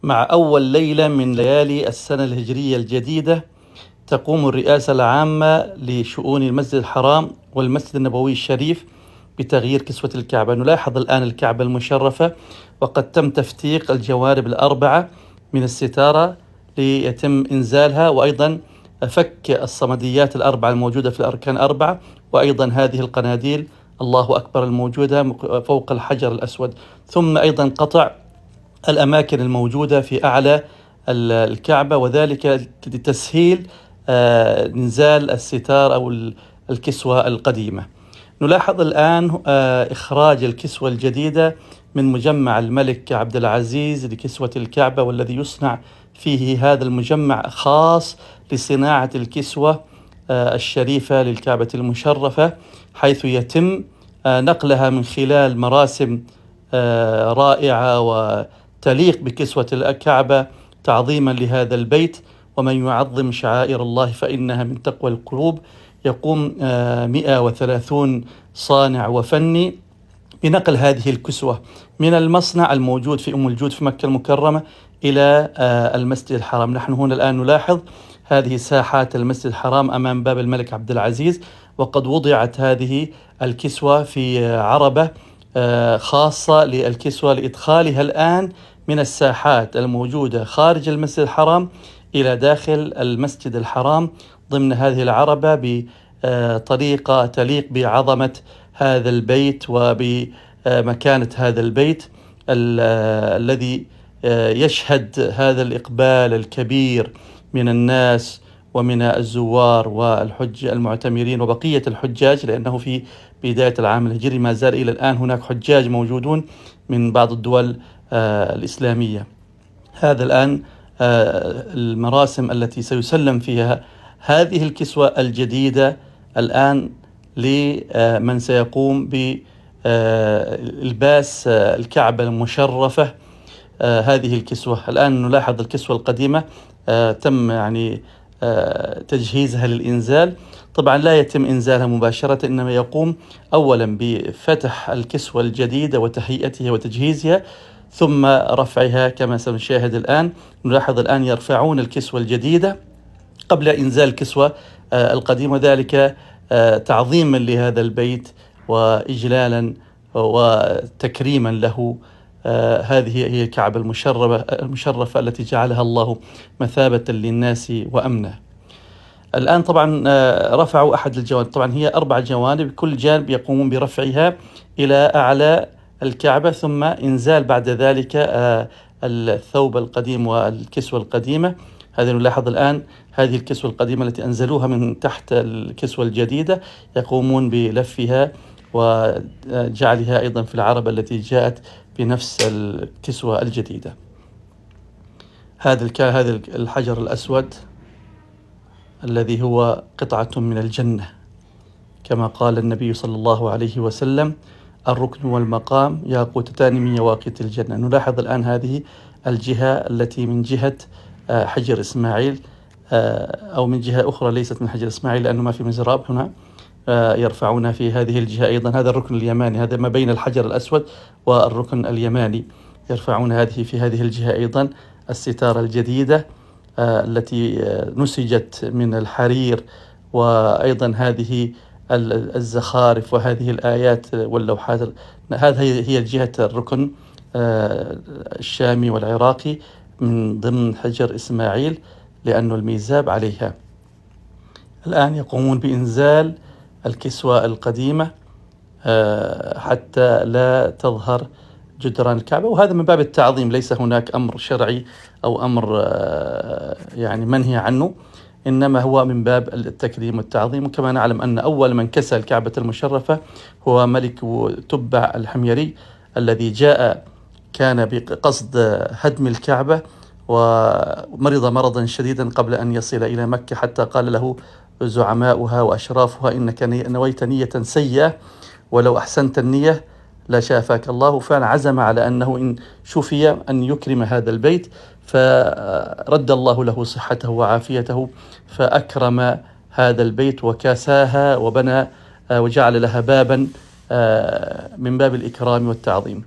مع أول ليلة من ليالي السنة الهجرية الجديدة تقوم الرئاسة العامة لشؤون المسجد الحرام والمسجد النبوي الشريف بتغيير كسوة الكعبة. نلاحظ الآن الكعبة المشرفة وقد تم تفتيق الجوانب الأربعة من الستارة ليتم إنزالها، وأيضا فك الصمديات الأربعة الموجودة في الأركان الأربعة، وأيضا هذه القناديل الله أكبر الموجودة فوق الحجر الأسود، ثم أيضا قطع الأماكن الموجودة في أعلى الكعبة، وذلك لتسهيل إنزال الستار أو الكسوة القديمة. نلاحظ الآن إخراج الكسوة الجديدة من مجمع الملك عبد العزيز لكسوة الكعبة، والذي يصنع فيه هذا المجمع خاص لصناعة الكسوة الشريفة للكعبة المشرفة، حيث يتم نقلها من خلال مراسم رائعة وتليق بكسوة الكعبة تعظيما لهذا البيت. ومن يعظم شعائر الله فإنها من تقوى القلوب. يقوم 130 صانع وفني بنقل هذه الكسوة من المصنع الموجود في أم الجود في مكة المكرمة إلى المسجد الحرام. نحن هنا الآن نلاحظ هذه ساحات المسجد الحرام أمام باب الملك عبد العزيز، وقد وضعت هذه الكسوة في عربة خاصة للكسوة لإدخالها الآن من الساحات الموجودة خارج المسجد الحرام إلى داخل المسجد الحرام ضمن هذه العربة بطريقة تليق بعظمة هذا البيت وبمكانة هذا البيت الذي يشهد هذا الإقبال الكبير من الناس ومن الزوار والحج المعتمرين وبقية الحجاج، لأنه في بداية العام الهجري ما زال إلى الآن هناك حجاج موجودون من بعض الدول الإسلامية. هذا الآن المراسم التي سيسلم فيها هذه الكسوة الجديدة الآن لمن سيقوم بإلباس الكعبة المشرفة هذه الكسوة. الآن نلاحظ الكسوة القديمة تم تجهيزها للإنزال. طبعا لا يتم إنزالها مباشرة، إنما يقوم أولا بفتح الكسوة الجديدة وتهيئتها وتجهيزها ثم رفعها كما سنشاهد الآن. نلاحظ الآن يرفعون الكسوة الجديدة قبل إنزال الكسوة القديمة، وذلك تعظيما لهذا البيت وإجلالا وتكريما له. هذه هي الكعبة المشرفة التي جعلها الله مثابة للناس وأمنا. الآن طبعا رفعوا أحد الجوانب، طبعا هي 4 جوانب، كل جانب يقومون برفعها إلى أعلى الكعبة، ثم إنزال بعد ذلك الثوب القديم والكسوة القديمة. هذا نلاحظ الآن هذه الكسوة القديمة التي أنزلوها من تحت الكسوة الجديدة، يقومون بلفها وجعلها أيضا في العربة التي جاءت بنفس الكسوة الجديدة. هذا الحجر الأسود الذي هو قطعة من الجنة، كما قال النبي صلى الله عليه وسلم: الركن والمقام ياقوتتان من يواقيت الجنة. نلاحظ الآن هذه الجهة التي من جهة حجر إسماعيل، أو من جهة أخرى ليست من حجر إسماعيل لأنه ما في مزراب هنا، يرفعونها في هذه الجهة أيضا. هذا الركن اليماني، هذا ما بين الحجر الأسود والركن اليماني، يرفعون هذه في هذه الجهة أيضا الستارة الجديدة التي نسجت من الحرير، وأيضا هذه الزخارف وهذه الآيات واللوحات. هذه هي جهة الركن الشامي والعراقي من ضمن حجر إسماعيل لأنه الميزاب عليها. الآن يقومون بإنزال الكسوة القديمة حتى لا تظهر جدران الكعبة، وهذا من باب التعظيم، ليس هناك أمر شرعي أو أمر منهي عنه، إنما هو من باب التكريم والتعظيم. وكما نعلم أن أول من كسى الكعبة المشرفة هو ملك تبع الحميري الذي جاء كان بقصد هدم الكعبة، ومرض مرضا شديدا قبل أن يصل إلى مكة، حتى قال له زعماؤها وأشرافها: إنك نويت نية سيئة ولو أحسنت النية لا شافاك الله. فعلا عزم على أنه إن شفي أن يكرم هذا البيت، فرد الله له صحته وعافيته فأكرم هذا البيت وكاساها وبنى وجعل لها بابا من باب الإكرام والتعظيم.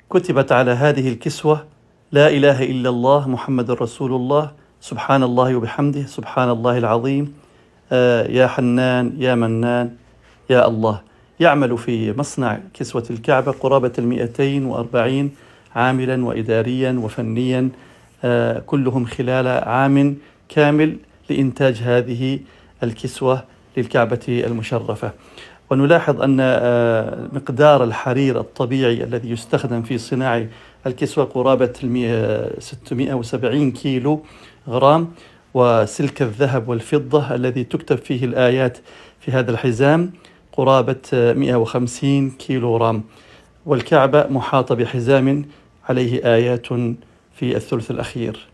كتبت على هذه الكسوة لا إله إلا الله محمد رسول الله، سبحان الله وبحمده، سبحان الله العظيم، يا حنان يا منان يا الله. يعمل في مصنع كسوة الكعبة قرابة 240 عاملا وإداريا وفنيا، كلهم خلال عام كامل لإنتاج هذه الكسوة للكعبة المشرفة. ونلاحظ أن مقدار الحرير الطبيعي الذي يستخدم في صناعة الكسوة قرابة 670 كيلو غرام، وسلك الذهب والفضة الذي تكتب فيه الآيات في هذا الحزام قرابة 150 كيلو غرام. والكعبة محاطة بحزام عليه آيات في الثلث الأخير.